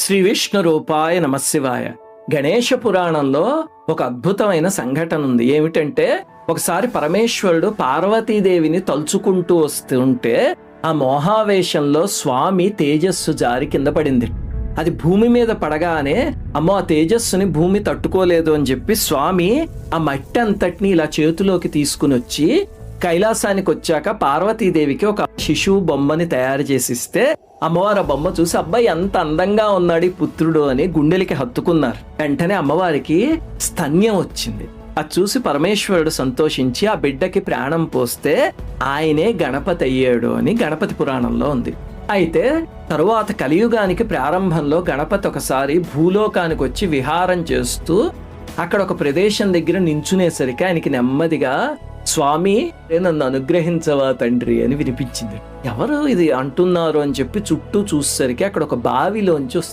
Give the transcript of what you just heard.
శ్రీ విష్ణు రూపాయ నమశివాయ. గణేశ పురాణంలో ఒక అద్భుతమైన సంఘటన ఉంది. ఏమిటంటే, ఒకసారి పరమేశ్వరుడు పార్వతీదేవిని తలుచుకుంటూ వస్తుంటే ఆ మోహావేశంలో స్వామి తేజస్సు జారి కింద పడింది. అది భూమి మీద పడగానే అమ్మో ఆ తేజస్సుని భూమి తట్టుకోలేదు అని చెప్పి స్వామి ఆ మట్టి అంతటిని ఇలా చేతిలోకి తీసుకుని వచ్చి కైలాసానికి వచ్చాక పార్వతీదేవికి ఒక శిశువు బొమ్మని తయారు చేసిస్తే అమ్మవారు ఆ బొమ్మ చూసి అబ్బాయి ఎంత అందంగా ఉన్నాడు ఈ పుత్రుడు అని గుండెలకి హత్తుకున్నారు. వెంటనే అమ్మవారికి స్తన్యం వచ్చింది. అది చూసి పరమేశ్వరుడు సంతోషించి ఆ బిడ్డకి ప్రాణం పోస్తే ఆయనే గణపతి అయ్యాడు అని గణపతి పురాణంలో ఉంది. అయితే తరువాత కలియుగానికి ప్రారంభంలో గణపతి ఒకసారి భూలోకానికి వచ్చి విహారం చేస్తూ అక్కడ ఒక ప్రదేశం దగ్గర నించునేసరికి ఆయనకి నెమ్మదిగా స్వామి నన్ను అనుగ్రహించవా తండ్రి అని వినిపించింది. ఎవరు ఇది అంటున్నారు అని చెప్పి చుట్టూ చూసేసరికి అక్కడ ఒక బావిలోంచి